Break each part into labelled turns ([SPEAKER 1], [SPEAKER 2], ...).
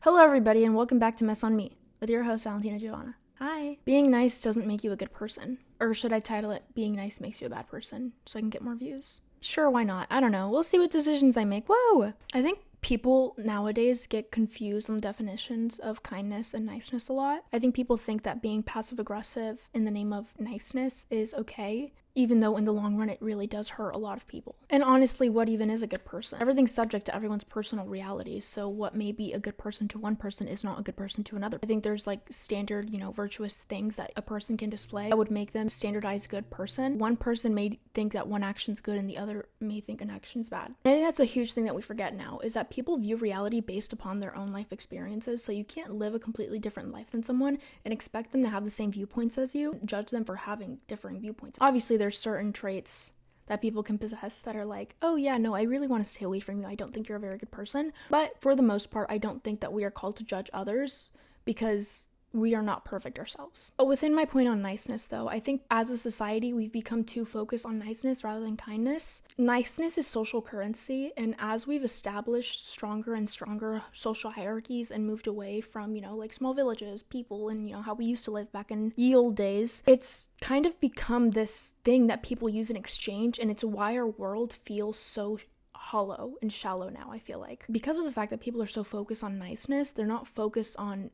[SPEAKER 1] Hello everybody and welcome back to Mess on Me with your host Valentina Giovanna. Hi. Being nice doesn't make you a good person. Or should I title it Being Nice Makes You a Bad Person so I can get more views? Sure, why not? I don't know. We'll see what decisions I make. Whoa! I think people nowadays get confused on the definitions of kindness and niceness a lot. I think people think that being passive aggressive in the name of niceness is okay, even though in the long run it really does hurt a lot of people. And honestly, what even is a good person? Everything's subject to everyone's personal realities, so what may be a good person to one person is not a good person to another. I think there's standard, virtuous things that a person can display that would make them standardized good person. One person may think that one action's good and the other may think an action's bad. And I think that's a huge thing that we forget now, is that people view reality based upon their own life experiences, so you can't live a completely different life than someone and expect them to have the same viewpoints as you, judge them for having differing viewpoints. Obviously, there's certain traits that people can possess that are like, oh yeah, no, I really want to stay away from you. I don't think you're a very good person. But for the most part, I don't think that we are called to judge others because we are not perfect ourselves. But within my point on niceness though, I think as a society, we've become too focused on niceness rather than kindness. Niceness is social currency, and as we've established stronger and stronger social hierarchies and moved away from, small villages, people, and how we used to live back in ye old days, it's kind of become this thing that people use in exchange, and it's why our world feels so hollow and shallow now, I feel like. Because of the fact that people are so focused on niceness, they're not focused on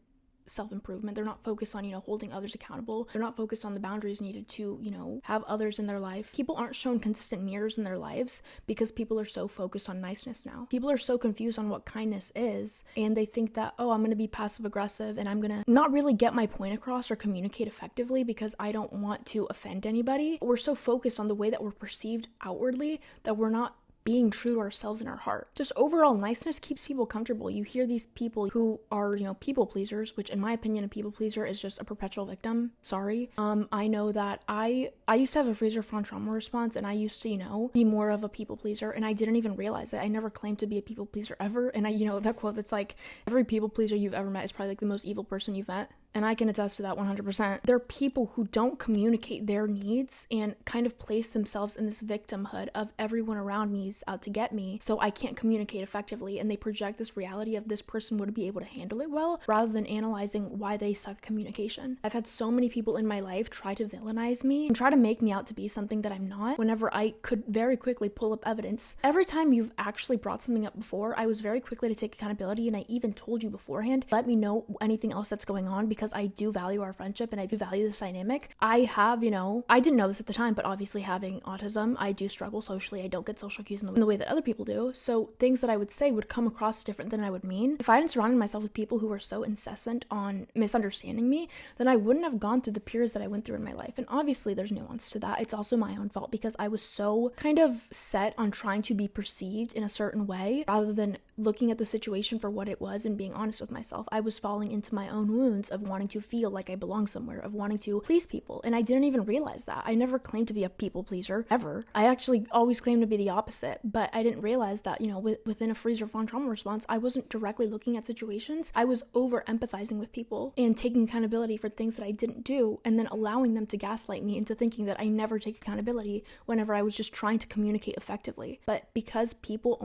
[SPEAKER 1] self-improvement. They're not focused on, holding others accountable. They're not focused on the boundaries needed to, have others in their life. People aren't shown consistent mirrors in their lives because people are so focused on niceness now. People are so confused on what kindness is, and they think that, oh, I'm going to be passive aggressive and I'm going to not really get my point across or communicate effectively because I don't want to offend anybody. We're so focused on the way that we're perceived outwardly that we're not being true to ourselves in our heart. Just overall niceness keeps people comfortable. You hear these people who are, people pleasers, which in my opinion, a people pleaser is just a perpetual victim. Sorry. I know that I used to have a freezer fawn trauma response, and I used to, be more of a people pleaser, and I didn't even realize it. I never claimed to be a people pleaser ever. And that quote that's like, every people pleaser you've ever met is probably the most evil person you've met. And I can attest to that 100%. They're people who don't communicate their needs and kind of place themselves in this victimhood of everyone around me is out to get me, so I can't communicate effectively. And they project this reality of this person would be able to handle it well, rather than analyzing why they suck at communication. I've had so many people in my life try to villainize me and try to make me out to be something that I'm not, whenever I could very quickly pull up evidence. Every time you've actually brought something up before, I was very quickly to take accountability, and I even told you beforehand, let me know anything else that's going on, because I do value our friendship and I do value this dynamic. I have, I didn't know this at the time, but obviously having autism, I do struggle socially. I don't get social cues in the way that other people do. So things that I would say would come across different than I would mean. If I hadn't surrounded myself with people who were so incessant on misunderstanding me, then I wouldn't have gone through the periods that I went through in my life. And obviously there's nuance to that. It's also my own fault because I was so kind of set on trying to be perceived in a certain way rather than looking at the situation for what it was and being honest with myself. I was falling into my own wounds of wanting to feel like I belong somewhere, of wanting to please people, and I didn't even realize that. I never claimed to be a people pleaser, ever. I actually always claimed to be the opposite, but I didn't realize that, within a freezer fawn trauma response, I wasn't directly looking at situations. I was over empathizing with people and taking accountability for things that I didn't do, and then allowing them to gaslight me into thinking that I never take accountability whenever I was just trying to communicate effectively. But because people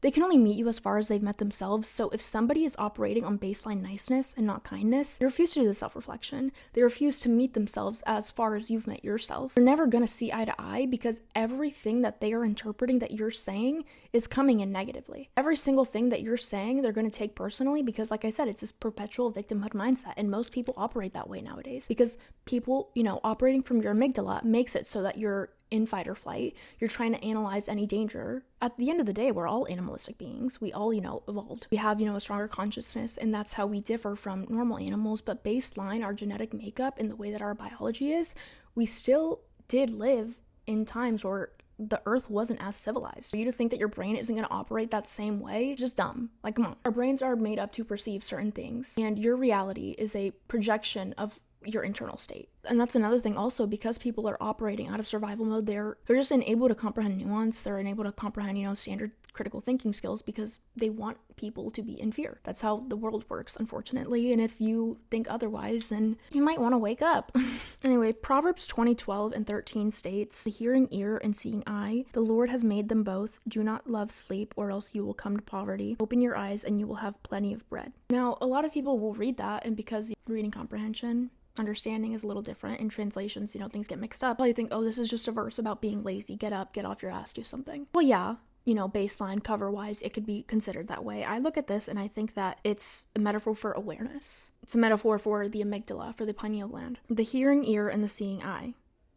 [SPEAKER 1] they can only meet you as far as they've met themselves, so if somebody is operating on baseline niceness and not kindness, they refuse to do the self-reflection. They refuse to meet themselves as far as you've met yourself. You're never gonna see eye to eye because everything that they are interpreting that you're saying is coming in negatively. Every single thing that you're saying, they're gonna take personally because, like I said, it's this perpetual victimhood mindset, and most people operate that way nowadays because people, operating from your amygdala makes it so that you're in fight or flight. You're trying to analyze any danger. At the end of the day, we're all animalistic beings. We all, evolved. We have, a stronger consciousness, and that's how we differ from normal animals. But baseline, our genetic makeup and the way that our biology is, we still did live in times where the earth wasn't as civilized. For you to think that your brain isn't going to operate that same way, it's just dumb. Like, come on. Our brains are made up to perceive certain things, and your reality is a projection of your internal state. And that's another thing also, because people are operating out of survival mode, they're just unable to comprehend nuance. They're unable to comprehend, standard critical thinking skills because they want people to be in fear. That's how the world works, unfortunately. And if you think otherwise, then you might want to wake up. Anyway, Proverbs 20:12-13 states, "The hearing ear and seeing eye, the Lord has made them both. Do not love sleep, or else you will come to poverty. Open your eyes and you will have plenty of bread." Now, a lot of people will read that, and because reading comprehension, understanding is a little different in translations, things get mixed up. You think, oh, this is just a verse about being lazy. Get up, get off your ass, do something. Well, yeah. Baseline cover-wise, it could be considered that way. I look at this and I think that it's a metaphor for awareness. It's a metaphor for the amygdala, for the pineal gland. The hearing ear and the seeing eye.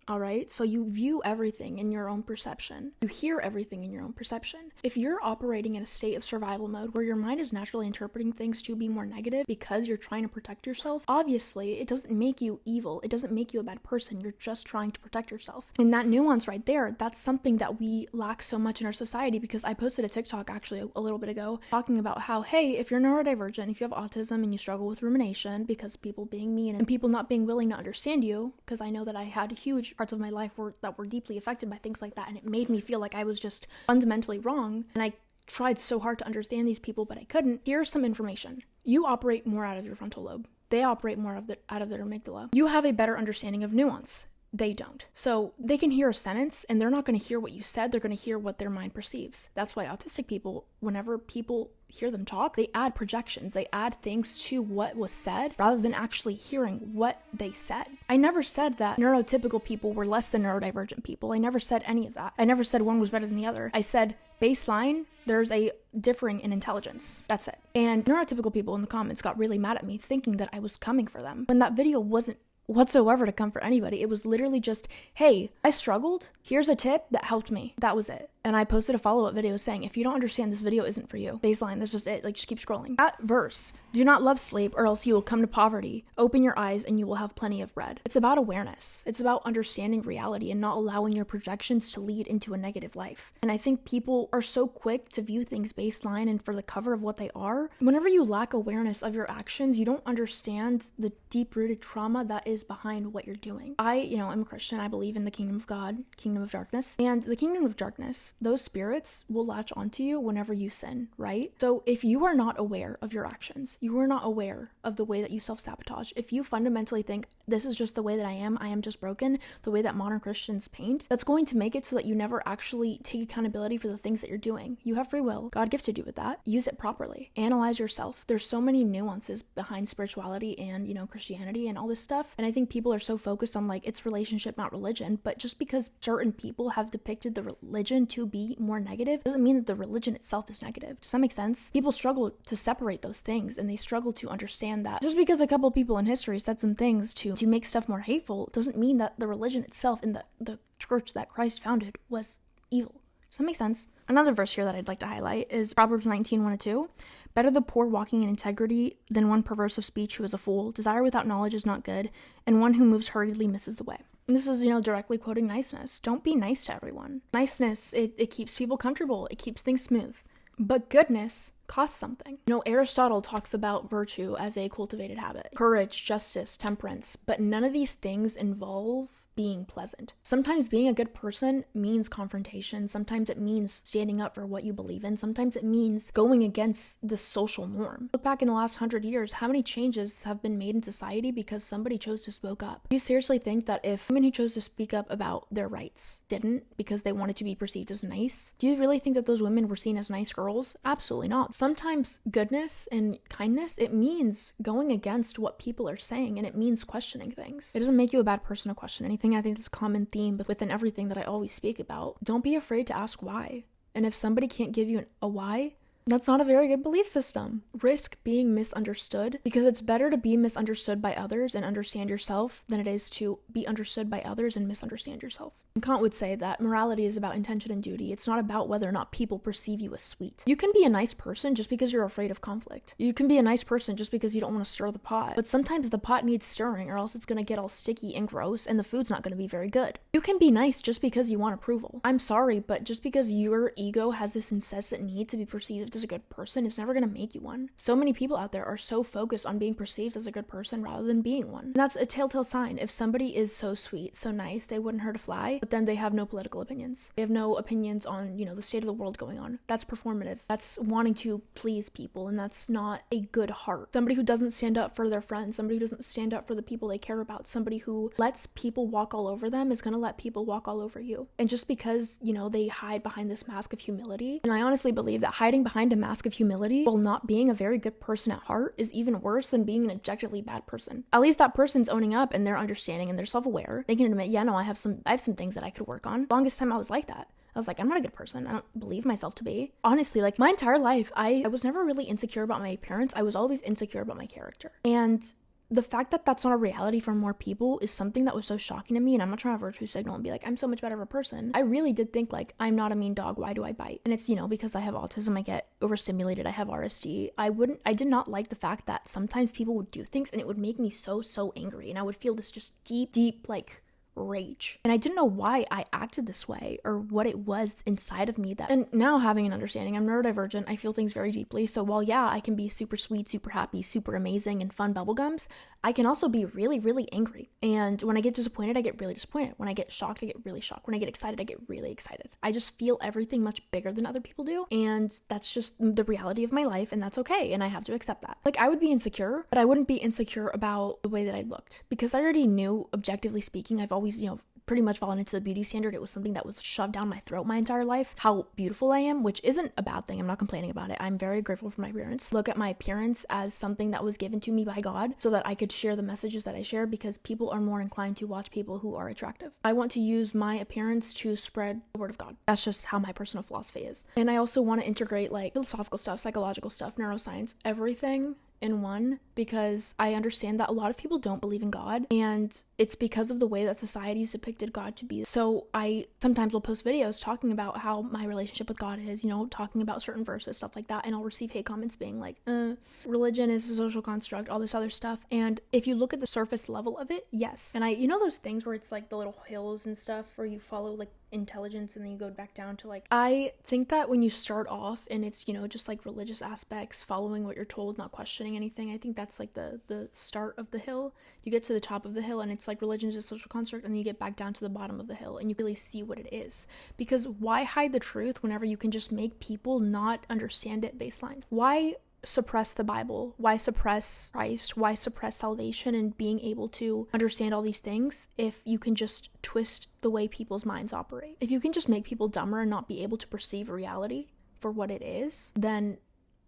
[SPEAKER 1] All right, so you view everything in your own perception. You hear everything in your own perception. If you're operating in a state of survival mode where your mind is naturally interpreting things to be more negative because you're trying to protect yourself, obviously it doesn't make you evil. It doesn't make you a bad person. You're just trying to protect yourself. And that nuance right there, that's something that we lack so much in our society, because I posted a TikTok actually a little bit ago talking about how, hey, if you're neurodivergent, if you have autism and you struggle with rumination because people being mean and people not being willing to understand you, because I know that I had huge parts of my life that were deeply affected by things like that, and it made me feel like I was just fundamentally wrong, and I tried so hard to understand these people, but I couldn't. Here's some information. You operate more out of your frontal lobe. They operate more out of their amygdala. You have a better understanding of nuance. They don't. So they can hear a sentence and they're not going to hear what you said. They're going to hear what their mind perceives. That's why autistic people, whenever people hear them talk, they add projections. They add things to what was said rather than actually hearing what they said. I never said that neurotypical people were less than neurodivergent people. I never said any of that. I never said one was better than the other. I said baseline, there's a differing in intelligence. That's it. And neurotypical people in the comments got really mad at me thinking that I was coming for them when that video wasn't whatsoever to come for anybody. It was literally just, hey, I struggled. Here's a tip that helped me. That was it. And I posted a follow-up video saying, if you don't understand, this video isn't for you. Baseline, that's just it. Just keep scrolling. That verse, do not love sleep or else you will come to poverty. Open your eyes and you will have plenty of bread. It's about awareness. It's about understanding reality and not allowing your projections to lead into a negative life. And I think people are so quick to view things baseline and for the cover of what they are. Whenever you lack awareness of your actions, you don't understand the deep-rooted trauma that is behind what you're doing. I'm a Christian. I believe in the kingdom of God, kingdom of darkness. And the kingdom of darkness, those spirits will latch onto you whenever you sin, right? So if you are not aware of your actions, you are not aware of the way that you self-sabotage, if you fundamentally think, this is just the way that I am just broken, the way that modern Christians paint, that's going to make it so that you never actually take accountability for the things that you're doing. You have free will. God gifted you with that. Use it properly. Analyze yourself. There's so many nuances behind spirituality and, Christianity and all this stuff. And I think people are so focused on it's relationship, not religion. But just because certain people have depicted the religion to be more negative doesn't mean that the religion itself is negative. Does that make sense? People struggle to separate those things, and they struggle to understand that just because a couple people in history said some things to make stuff more hateful doesn't mean that the religion itself and the church that Christ founded was evil. Does that make sense? Another verse here that I'd like to highlight is Proverbs 19:1-2. Better the poor walking in integrity than one perverse of speech who is a fool. Desire without knowledge is not good, and one who moves hurriedly misses the way. And this is, directly quoting Niceness. Don't be nice to everyone. Niceness, it keeps people comfortable. It keeps things smooth. But goodness costs something. Aristotle talks about virtue as a cultivated habit. Courage, justice, temperance. But none of these things involve being pleasant. Sometimes being a good person means confrontation. Sometimes it means standing up for what you believe in. Sometimes it means going against the social norm. Look back in the last 100 years, how many changes have been made in society because somebody chose to speak up? Do you seriously think that if women who chose to speak up about their rights didn't because they wanted to be perceived as nice, do you really think that those women were seen as nice girls? Absolutely not. Sometimes goodness and kindness, it means going against what people are saying, and it means questioning things. It doesn't make you a bad person to question anything. I think that's a common theme within everything that I always speak about. Don't be afraid to ask why. And if somebody can't give you a why, that's not a very good belief system. Risk being misunderstood, because it's better to be misunderstood by others and understand yourself than it is to be understood by others and misunderstand yourself. And Kant would say that morality is about intention and duty. It's not about whether or not people perceive you as sweet. You can be a nice person just because you're afraid of conflict. You can be a nice person just because you don't want to stir the pot. But sometimes the pot needs stirring, or else it's going to get all sticky and gross and the food's not going to be very good. You can be nice just because you want approval. I'm sorry, but just because your ego has this incessant need to be perceived as a good person is never going to make you one. So many people out there are so focused on being perceived as a good person rather than being one. And that's a telltale sign. If somebody is so sweet, so nice, they wouldn't hurt a fly, but then they have no political opinions. They have no opinions on, the state of the world going on. That's performative. That's wanting to please people, and that's not a good heart. Somebody who doesn't stand up for their friends, somebody who doesn't stand up for the people they care about, somebody who lets people walk all over them is going to let people walk all over you. And just because, they hide behind this mask of humility, and I honestly believe that hiding behind a mask of humility while not being a very good person at heart is even worse than being an objectively bad person. At least that person's owning up and they're understanding and they're self-aware. They can admit, I have some things that I could work on. Longest time I was like that. I was like, I'm not a good person. I don't believe myself to be. Honestly, like my entire life, I was never really insecure about my appearance. I was always insecure about my character. And the fact that that's not a reality for more people is something that was so shocking to me. And I'm not trying to virtue signal and be like, I'm so much better of a person. I really did think like, I'm not a mean dog. Why do I bite? And it's, because I have autism, I get overstimulated. I have RSD. I did not like the fact that sometimes people would do things and it would make me so angry. And I would feel this just deep, like, rage. And I didn't know why I acted this way or what it was inside of me that, and now having an understanding, I'm neurodivergent, I feel things very deeply. So while I can be super sweet, super happy, super amazing and fun bubblegums, I can also be really angry. And when I get disappointed, I get really disappointed. When I get shocked, I get really shocked. When I get excited, I get really excited. I just feel everything much bigger than other people do. And that's just the reality of my life, and that's okay. And I have to accept that. Like, I would be insecure, but I wouldn't be insecure about the way that I looked, because I already knew, objectively speaking, I've always, pretty much fallen into the beauty standard. It was something that was shoved down my throat my entire life, how beautiful I am, which isn't a bad thing. I'm not complaining about it. I'm very grateful for my appearance. Look at my appearance as something that was given to me by God so that I could share the messages that I share, because people are more inclined to watch people who are attractive. I want to use my appearance to spread the word of God. That's just how my personal philosophy is. And I also want to integrate like philosophical stuff, psychological stuff, neuroscience, everything in one, because I understand that a lot of people don't believe in God, and it's because of the way that society's depicted God to be. So I sometimes will post videos talking about how my relationship with God is, talking about certain verses, stuff like that, and I'll receive hate comments being like, religion is a social construct, all this other stuff. And if you look at the surface level of it, yes. And those things where it's like the little hills and stuff where you follow like intelligence and then you go back down to like, I think that when you start off and it's just like religious aspects, following what you're told, not questioning anything, I think that's like the start of the hill. You get to the top of the hill and it's like religion is a social construct, and then you get back down to the bottom of the hill and you really see what it is. Because why hide the truth whenever you can just make people not understand it baseline? Why suppress the Bible? Why suppress Christ? Why suppress salvation and being able to understand all these things if you can just twist the way people's minds operate? If you can just make people dumber and not be able to perceive reality for what it is, then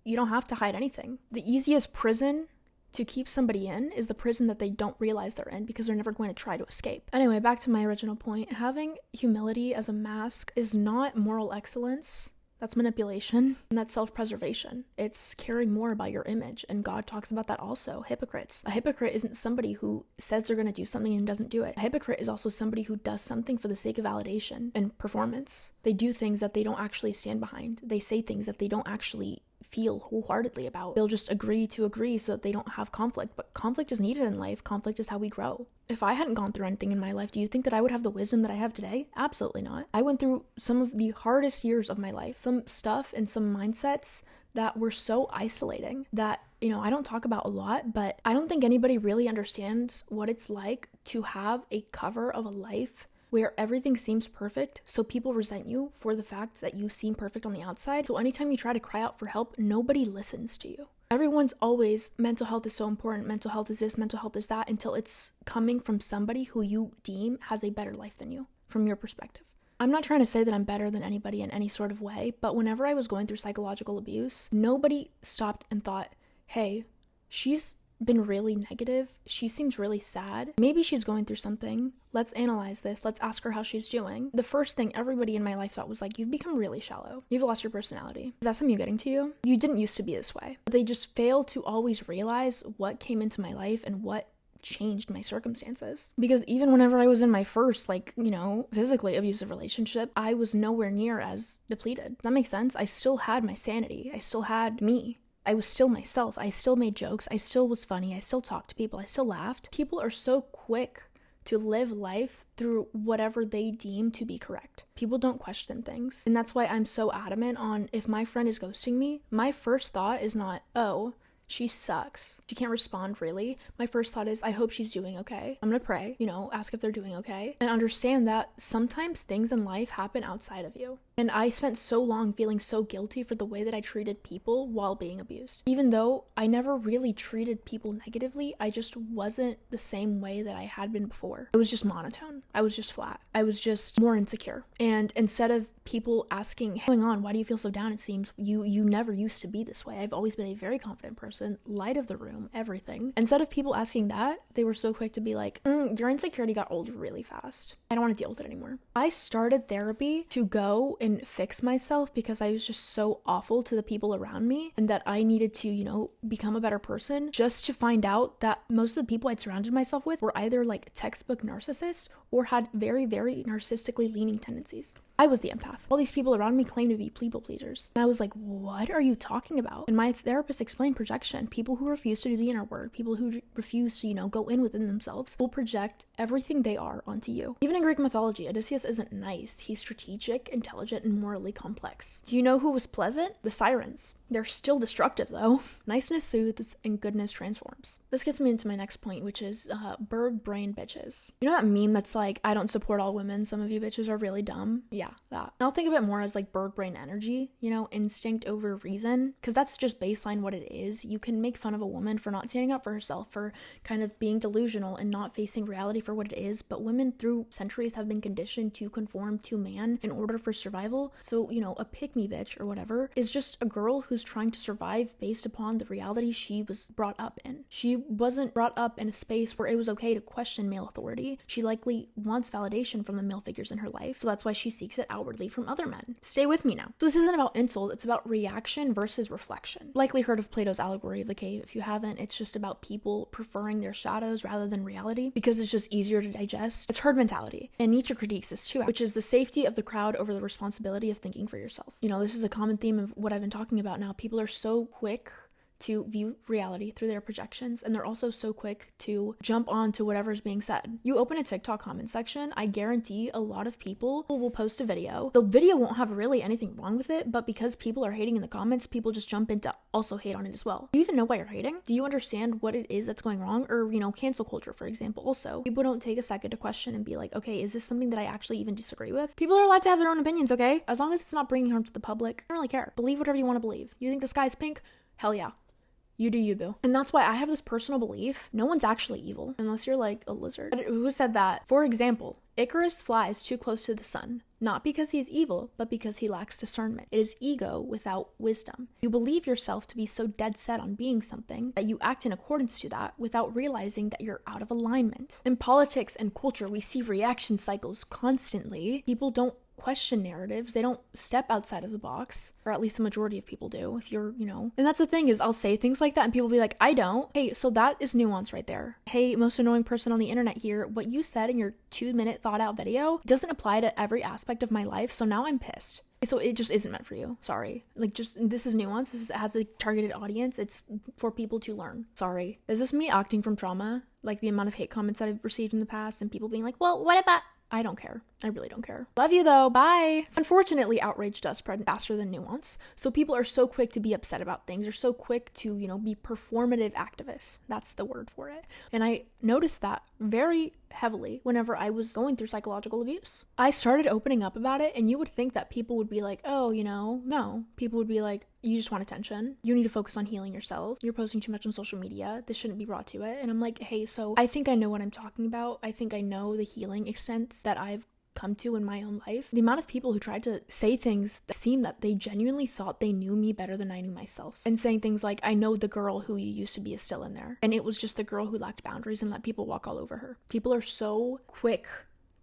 [SPEAKER 1] you don't have to hide anything. The easiest prison to keep somebody in is the prison that they don't realize they're in, because they're never going to try to escape. Anyway, back to my original point. Having humility as a mask is not moral excellence. That's manipulation, and that's self-preservation. It's caring more about your image, and God talks about that also. Hypocrites. A hypocrite isn't somebody who says they're going to do something and doesn't do it. A hypocrite is also somebody who does something for the sake of validation and performance. They do things that they don't actually stand behind. They say things that they don't actually feel wholeheartedly about. They'll just agree to agree so that they don't have conflict. But conflict is needed in life. Conflict is how we grow. If I hadn't gone through anything in my life, do you think that I would have the wisdom that I have today? Absolutely not. I went through some of the hardest years of my life. Some stuff and some mindsets that were so isolating that, I don't talk about a lot, but I don't think anybody really understands what it's like to have a cover of a life where everything seems perfect, so people resent you for the fact that you seem perfect on the outside. So anytime you try to cry out for help, nobody listens to you. Everyone's always, mental health is so important, mental health is this, mental health is that, until it's coming from somebody who you deem has a better life than you, from your perspective. I'm not trying to say that I'm better than anybody in any sort of way, but whenever I was going through psychological abuse, nobody stopped and thought, hey, she's been really negative. She seems really sad. Maybe she's going through something. Let's analyze this. Let's ask her how she's doing. The first thing everybody in my life thought was like, you've become really shallow. You've lost your personality. Is that something you're getting to you? You didn't used to be this way. But they just fail to always realize what came into my life and what changed my circumstances. Because even whenever I was in my first, physically abusive relationship, I was nowhere near as depleted. Does that make sense? I still had my sanity. I still had me. I was still myself. I still made jokes. I still was funny. I still talked to people. I still laughed. People are so quick to live life through whatever they deem to be correct. People don't question things. And that's why I'm so adamant on, if my friend is ghosting me, my first thought is not, oh, she sucks, she can't respond really. My first thought is, I hope she's doing okay. I'm gonna pray, ask if they're doing okay, and understand that sometimes things in life happen outside of you. And I spent so long feeling so guilty for the way that I treated people while being abused. Even though I never really treated people negatively, I just wasn't the same way that I had been before. I was just monotone. I was just flat. I was just more insecure. And instead of people asking, hey, what's going on? Why do you feel so down? It seems you never used to be this way. I've always been a very confident person, light of the room, everything. Instead of people asking that, they were so quick to be like, your insecurity got old really fast. I don't want to deal with it anymore. I started therapy to go and fix myself because I was just so awful to the people around me, and that I needed to, become a better person, just to find out that most of the people I'd surrounded myself with were either like textbook narcissists or had very, very narcissistically leaning tendencies. I was the empath. All these people around me claimed to be people pleasers. And I was like, what are you talking about? And my therapist explained projection. People who refuse to do the inner work, people who refuse to, go in within themselves, will project everything they are onto you. Even in Greek mythology, Odysseus isn't nice. He's strategic, intelligent, and morally complex. Do you know who was pleasant? The sirens. They're still destructive though. Niceness soothes and goodness transforms. This gets me into my next point, which is bird brain bitches. You know that meme that's like, I don't support all women, some of you bitches are really dumb? Yeah, that. I'll think of it more as like bird brain energy, instinct over reason, because that's just baseline what it is. You can make fun of a woman for not standing up for herself, for kind of being delusional and not facing reality for what it is, but women through centuries have been conditioned to conform to man in order for survival. So, a pick-me bitch or whatever is just a girl who's trying to survive based upon the reality she was brought up in. She wasn't brought up in a space where it was okay to question male authority. She likely wants validation from the male figures in her life, so that's why she seeks it outwardly from other men. Stay with me now. So this isn't about insult, it's about reaction versus reflection. Likely heard of Plato's allegory of the cave. If you haven't, it's just about people preferring their shadows rather than reality because it's just easier to digest. It's herd mentality. And Nietzsche critiques this too, which is the safety of the crowd over the responsibility of thinking for yourself. This is a common theme of what I've been talking about now. People are so quick to view reality through their projections, and they're also so quick to jump on to whatever's being said. You open a TikTok comment section, I guarantee a lot of people will post a video. The video won't have really anything wrong with it, but because people are hating in the comments, people just jump in to also hate on it as well. Do you even know why you're hating? Do you understand what it is that's going wrong? Or, cancel culture, for example. Also, people don't take a second to question and be like, okay, is this something that I actually even disagree with? People are allowed to have their own opinions, okay? As long as it's not bringing harm to the public, I don't really care. Believe whatever you want to believe. You think the sky's pink? Hell yeah. You do you, boo. And that's why I have this personal belief, no one's actually evil, unless you're like a lizard. Who said that? For example, Icarus flies too close to the sun, not because he's evil, but because he lacks discernment. It is ego without wisdom. You believe yourself to be so dead set on being something that you act in accordance to that without realizing that you're out of alignment. In politics and culture, we see reaction cycles constantly. People don't question narratives. They don't step outside of the box, or at least the majority of people do. If you're, and that's the thing is I'll say things like that and people will be like, I don't. Hey, so that is nuance right there. Hey, most annoying person on the internet here, what you said in your 2-minute thought out video doesn't apply to every aspect of my life, so now I'm pissed. So it just isn't meant for you. Sorry. This is nuance. It has a targeted audience. It's for people to learn. Sorry. Is this me acting from trauma? Like the amount of hate comments that I've received in the past and people being like, well, what about... I don't care. I really don't care. Love you though. Bye. Unfortunately, outrage does spread faster than nuance. So people are so quick to be upset about things. They're so quick to, be performative activists. That's the word for it. And I noticed that very heavily whenever I was going through psychological abuse. I started opening up about it, and you would think that people would be like, oh, no. People would be like, you just want attention. You need to focus on healing yourself. You're posting too much on social media. This shouldn't be brought to it. And I'm like, hey, so I think I know what I'm talking about. I think I know the healing extents that I've come to in my own life. The amount of people who tried to say things that seemed that they genuinely thought they knew me better than I knew myself, and saying things like, I know the girl who you used to be is still in there, and it was just the girl who lacked boundaries and let people walk all over her. People are so quick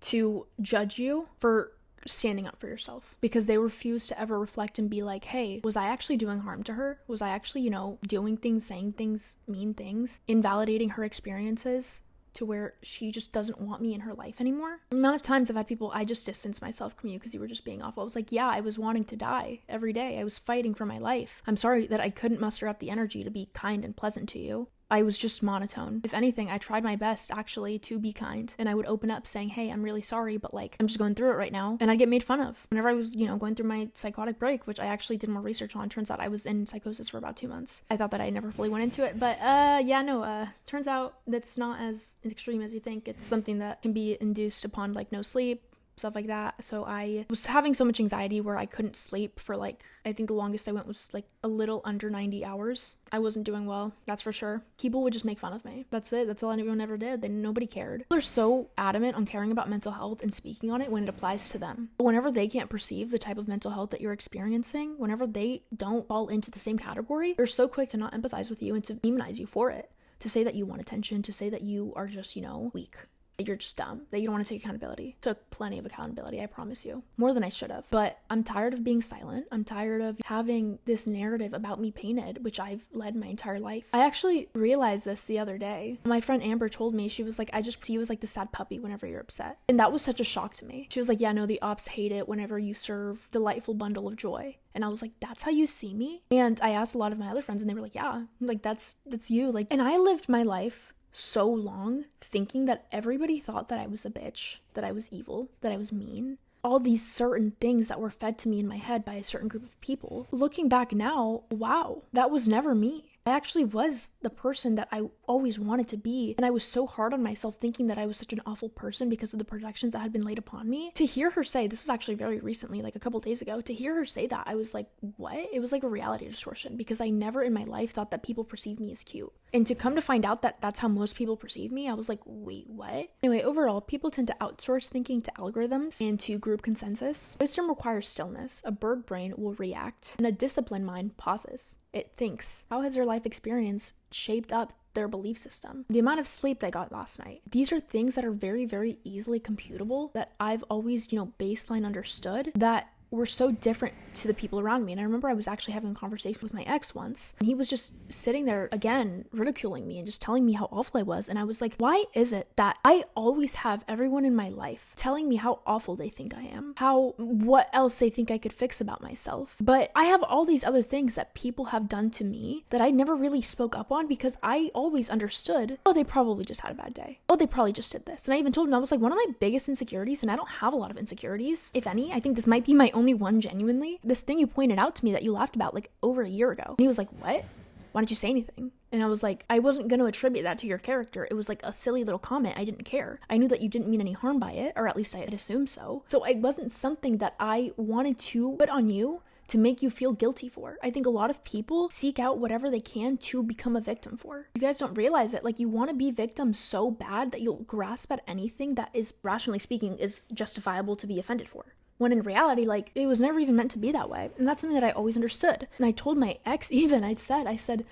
[SPEAKER 1] to judge you for standing up for yourself because they refuse to ever reflect and be like, hey, was I actually doing harm to her? Was I actually, doing things, saying things, mean things, invalidating her experiences to where she just doesn't want me in her life anymore? The amount of times I've had people, I just distanced myself from you because you were just being awful. I was like, yeah, I was wanting to die every day. I was fighting for my life. I'm sorry that I couldn't muster up the energy to be kind and pleasant to you. I was just monotone. If anything, I tried my best actually to be kind, and I would open up saying, hey, I'm really sorry, but like, I'm just going through it right now. And I'd get made fun of whenever I was, going through my psychotic break, which I actually did more research on. Turns out I was in psychosis for about 2 months. I thought that I never fully went into it, but turns out that's not as extreme as you think. It's something that can be induced upon like no sleep, stuff like that. So I was having so much anxiety where I couldn't sleep for like, I think the longest I went was like a little under 90 hours. I wasn't doing well, that's for sure. People would just make fun of me. That's it. That's all anyone ever did. Nobody cared. People are so adamant on caring about mental health and speaking on it when it applies to them. But whenever they can't perceive the type of mental health that you're experiencing, whenever they don't fall into the same category, they're so quick to not empathize with you and to demonize you for it. To say that you want attention, to say that you are just, weak. That you're just dumb, that you don't want to take accountability. Took plenty of accountability, I promise you. More than I should have. But I'm tired of being silent. I'm tired of having this narrative about me painted, which I've led my entire life. I actually realized this the other day. My friend Amber told me, she was like, I just see you as like the sad puppy whenever you're upset. And that was such a shock to me. She was like, yeah, no, the ops hate it whenever you serve delightful bundle of joy. And I was like, that's how you see me? And I asked a lot of my other friends and they were like, yeah, like that's you. Like, and I lived my life so long thinking that everybody thought that I was a bitch, that I was evil, that I was mean. All these certain things that were fed to me in my head by a certain group of people. Looking back now, wow, that was never me. I actually was the person that I always wanted to be, and I was so hard on myself thinking that I was such an awful person because of the projections that had been laid upon me. To hear her say, this was actually very recently, like a couple days ago, to hear her say that, I was like, what? It was like a reality distortion because I never in my life thought that people perceived me as cute. And to come to find out that that's how most people perceive me, I was like, wait, what? Anyway, overall, people tend to outsource thinking to algorithms and to group consensus. Wisdom requires stillness. A bird brain will react, and a disciplined mind pauses. It thinks, how has their life experience shaped up their belief system? The amount of sleep I got last night. These are things that are very, very easily computable that I've always, baseline understood that were so different to the people around me. And I remember I was actually having a conversation with my ex once, and he was just sitting there again ridiculing me and just telling me how awful I was. And I was like, why is it that I always have everyone in my life telling me how awful they think I am, what else they think I could fix about myself, but I have all these other things that people have done to me that I never really spoke up on because I always understood, oh, they probably just had a bad day, oh, they probably just did this. And I even told him, I was like, one of my biggest insecurities, and I don't have a lot of insecurities, if any, I think this might be my only one genuinely, this thing you pointed out to me that you laughed about like over a year ago. And he was like, what? Why didn't you say anything? And I was like, I wasn't going to attribute that to your character. It was like a silly little comment. I didn't care. I knew that you didn't mean any harm by it, or at least I had assumed so. So it wasn't something that I wanted to put on you to make you feel guilty for. I think a lot of people seek out whatever they can to become a victim for. You guys don't realize it. Like, you want to be victim so bad that you'll grasp at anything that is, rationally speaking, is justifiable to be offended for. When in reality, like, it was never even meant to be that way. And that's something that I always understood. And I told my ex even, I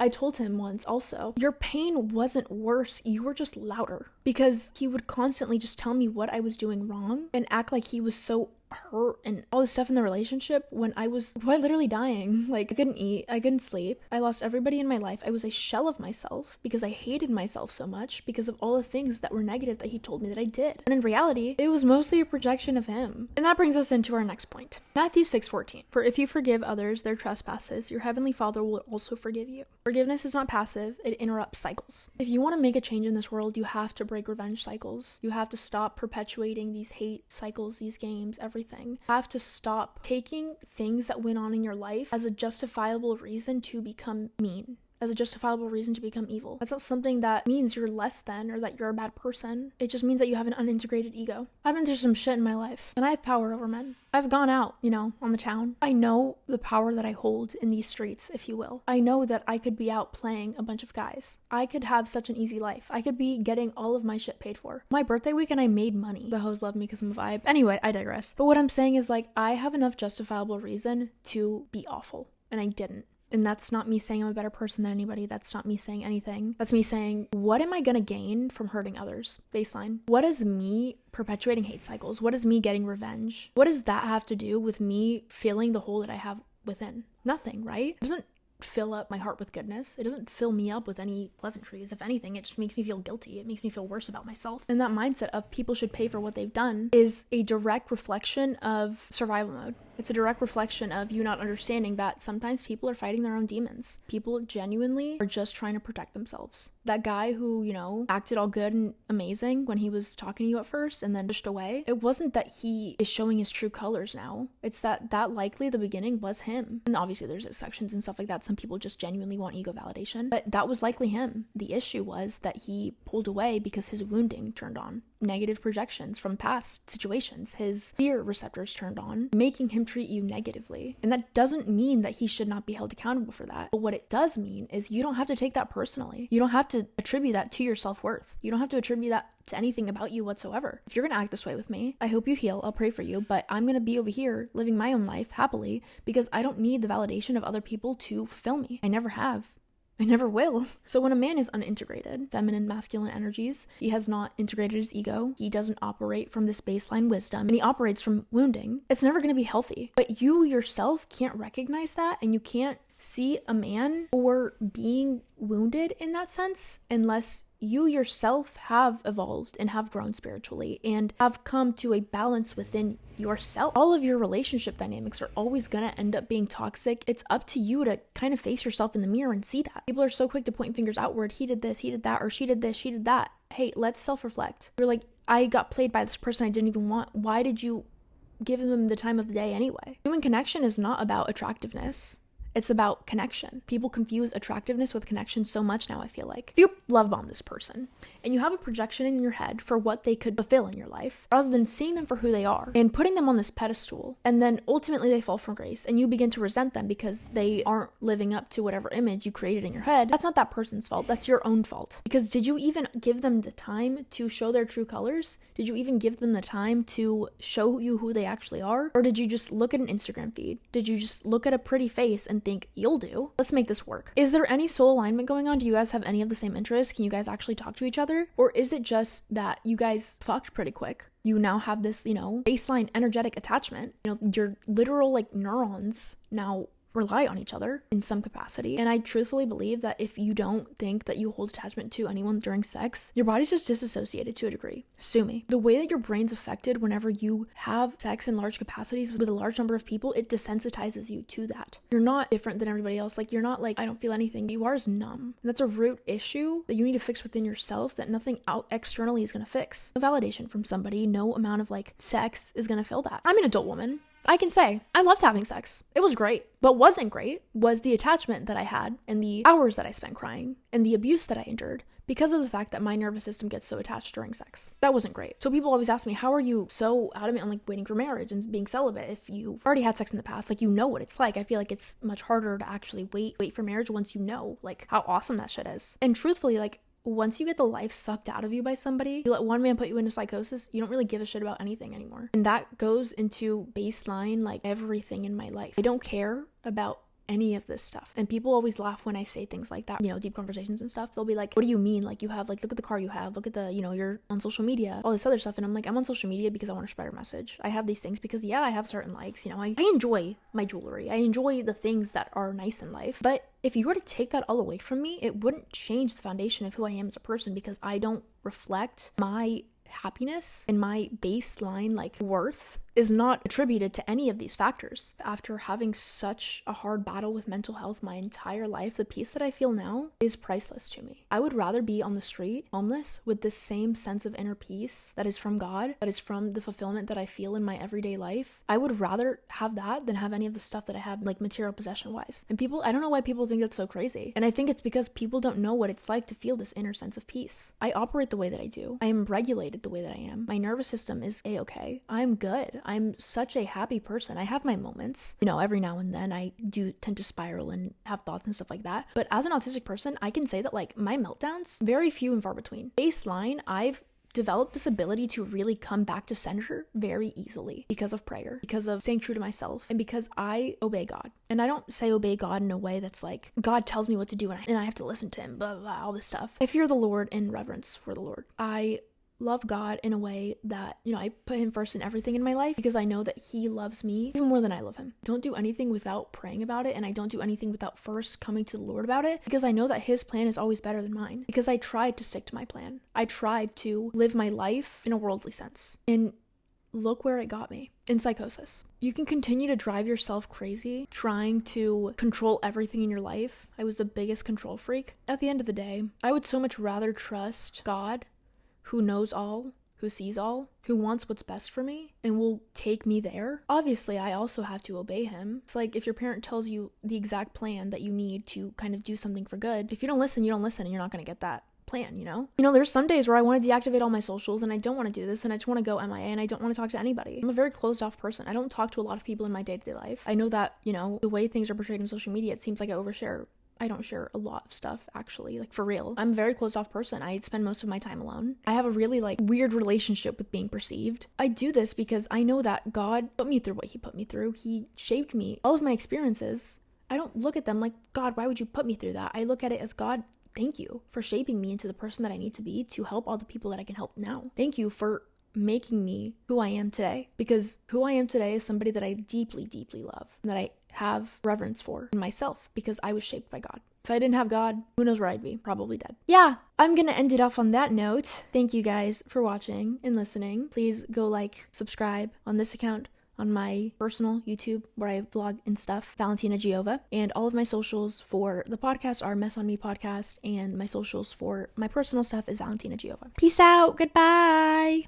[SPEAKER 1] told him once also, your pain wasn't worse, you were just louder. Because he would constantly just tell me what I was doing wrong and act like he was so hurt and all this stuff in the relationship when I was quite literally dying. Like, I couldn't eat, I couldn't sleep, I lost everybody in my life. I was a shell of myself because I hated myself so much because of all the things that were negative that he told me that I did. And in reality, it was mostly a projection of him. And that brings us into our next point. Matthew 6:14. For if you forgive others their trespasses, your heavenly Father will also forgive you. Forgiveness is not passive, it interrupts cycles. If you want to make a change in this world, you have to break revenge cycles. You have to stop perpetuating these hate cycles, these games, everything. You have to stop taking things that went on in your life as a justifiable reason to become mean, as a justifiable reason to become evil. That's not something that means you're less than or that you're a bad person. It just means that you have an unintegrated ego. I've been through some shit in my life, and I have power over men. I've gone out, on the town. I know the power that I hold in these streets, if you will. I know that I could be out playing a bunch of guys. I could have such an easy life. I could be getting all of my shit paid for. My birthday weekend, I made money. The hoes love me because I'm a vibe. Anyway, I digress. But what I'm saying is, like, I have enough justifiable reason to be awful, and I didn't. And that's not me saying I'm a better person than anybody. That's not me saying anything. That's me saying, what am I going to gain from hurting others? Baseline. What is me perpetuating hate cycles? What is me getting revenge? What does that have to do with me feeling the hole that I have within? Nothing, right? It doesn't fill up my heart with goodness. It doesn't fill me up with any pleasantries. If anything, it just makes me feel guilty. It makes me feel worse about myself. And that mindset of people should pay for what they've done is a direct reflection of survival mode. It's a direct reflection of you not understanding that sometimes people are fighting their own demons. People genuinely are just trying to protect themselves. That guy who, acted all good and amazing when he was talking to you at first and then pushed away, it wasn't that he is showing his true colors now. It's that likely the beginning was him. And obviously there's exceptions and stuff like that. Some people just genuinely want ego validation, but that was likely him. The issue was that he pulled away because his wounding turned on. Negative projections from past situations. His fear receptors turned on, making him treat you negatively. And that doesn't mean that he should not be held accountable for that. But what it does mean is you don't have to take that personally. You don't have to attribute that to your self-worth. You don't have to attribute that to anything about you whatsoever. If you're going to act this way with me, I hope you heal. I'll pray for you, but I'm going to be over here living my own life happily because I don't need the validation of other people to fulfill me. I never have. I never will. So when a man is unintegrated, feminine, masculine energies, he has not integrated his ego, he doesn't operate from this baseline wisdom, and he operates from wounding, it's never going to be healthy. But you yourself can't recognize that, and you can't see a man or being wounded in that sense unless you yourself have evolved and have grown spiritually and have come to a balance within yourself. All of your relationship dynamics are always going to end up being toxic. It's up to you to kind of face yourself in the mirror and see that. People are so quick to point fingers outward. He did this, he did that, or she did this, she did that. Hey, let's self-reflect. You're like, I got played by this person I didn't even want. Why did you give him the time of the day anyway? Human connection is not about attractiveness. It's about connection. People confuse attractiveness with connection so much now, I feel like. If you love bomb this person and you have a projection in your head for what they could fulfill in your life, rather than seeing them for who they are and putting them on this pedestal, and then ultimately they fall from grace and you begin to resent them because they aren't living up to whatever image you created in your head, that's not that person's fault. That's your own fault. Because did you even give them the time to show their true colors? Did you even give them the time to show you who they actually are? Or did you just look at an Instagram feed? Did you just look at a pretty face and think, you'll do? Let's make this work. Is there any soul alignment going on? Do you guys have any of the same interests? Can you guys actually talk to each other? Or is it just that you guys fucked pretty quick? You now have this, baseline energetic attachment. Your literal neurons now rely on each other in some capacity. And I truthfully believe that if you don't think that you hold attachment to anyone during sex, your body's just disassociated to a degree. Sue me. The way that your brain's affected whenever you have sex in large capacities with a large number of people, it desensitizes you to that. You're not different than everybody else. You're not I don't feel anything. You are as numb. And that's a root issue that you need to fix within yourself that nothing out externally is going to fix. No validation from somebody, no amount of sex is going to fill that. I'm an adult woman. I can say I loved having sex. It was great. What wasn't great was the attachment that I had and the hours that I spent crying and the abuse that I endured because of the fact that my nervous system gets so attached during sex. That wasn't great. So people always ask me, how are you so adamant on waiting for marriage and being celibate if you've already had sex in the past? You know what it's like. I feel like it's much harder to actually wait for marriage once you know how awesome that shit is. And truthfully, once you get the life sucked out of you by somebody, you let one man put you into psychosis, you don't really give a shit about anything anymore. And that goes into baseline, everything in my life. I don't care about any of this stuff. And people always laugh when I say things like that, deep conversations and stuff. They'll be like, what do you mean? You have, look at the car you have, look at the, you're on social media, all this other stuff. And I'm like, I'm on social media because I want to spread a message. I have these things because, I have certain likes, I enjoy my jewelry. I enjoy the things that are nice in life. But if you were to take that all away from me, it wouldn't change the foundation of who I am as a person because I don't reflect my happiness and my baseline worth is not attributed to any of these factors. After having such a hard battle with mental health my entire life, the peace that I feel now is priceless to me. I would rather be on the street, homeless, with this same sense of inner peace that is from God, that is from the fulfillment that I feel in my everyday life. I would rather have that than have any of the stuff that I have, material possession-wise. And I don't know why people think that's so crazy. And I think it's because people don't know what it's like to feel this inner sense of peace. I operate the way that I do. I am regulated the way that I am. My nervous system is a-okay. I'm good. I'm such a happy person. I have my moments. Every now and then I do tend to spiral and have thoughts and stuff like that. But as an autistic person, I can say that my meltdowns, very few and far between. Baseline, I've developed this ability to really come back to center very easily because of prayer, because of staying true to myself, and because I obey God. And I don't say obey God in a way that's God tells me what to do and I have to listen to him, blah, blah, blah, all this stuff. I fear the Lord in reverence for the Lord. I love God in a way that, I put him first in everything in my life because I know that he loves me even more than I love him. Don't do anything without praying about it, and I don't do anything without first coming to the Lord about it, because I know that his plan is always better than mine, because I tried to stick to my plan. I tried to live my life in a worldly sense, and look where it got me. In psychosis. You can continue to drive yourself crazy trying to control everything in your life. I was the biggest control freak. At the end of the day, I would so much rather trust God, who knows all, who sees all, who wants what's best for me, and will take me there. Obviously, I also have to obey him. It's like if your parent tells you the exact plan that you need to kind of do something for good, if you don't listen, you don't listen, and you're not going to get that plan, there's some days where I want to deactivate all my socials and I don't want to do this, and I just want to go MIA and I don't want to talk to anybody. I'm a very closed off person. I don't talk to a lot of people in my day-to-day life. I know that, the way things are portrayed on social media, it seems like I overshare. I don't share a lot of stuff, actually, like for real. I'm a very closed off person. I spend most of my time alone. I have a really weird relationship with being perceived. I do this because I know that God put me through what he put me through. He shaped me. All of my experiences, I don't look at them like, God, why would you put me through that? I look at it as, God, thank you for shaping me into the person that I need to be to help all the people that I can help now. Thank you for making me who I am today, because who I am today is somebody that I deeply, deeply love and that I have reverence for in myself because I was shaped by God. If I didn't have God, who knows where I'd be? Probably dead. Yeah, I'm gonna end it off on that note. Thank you guys for watching and listening. Please go subscribe on this account, on my personal YouTube where I vlog and stuff, Valentina Giova, and all of my socials for the podcast are Mess on Me Podcast, and my socials for my personal stuff is Valentina Giova. Peace out. Goodbye.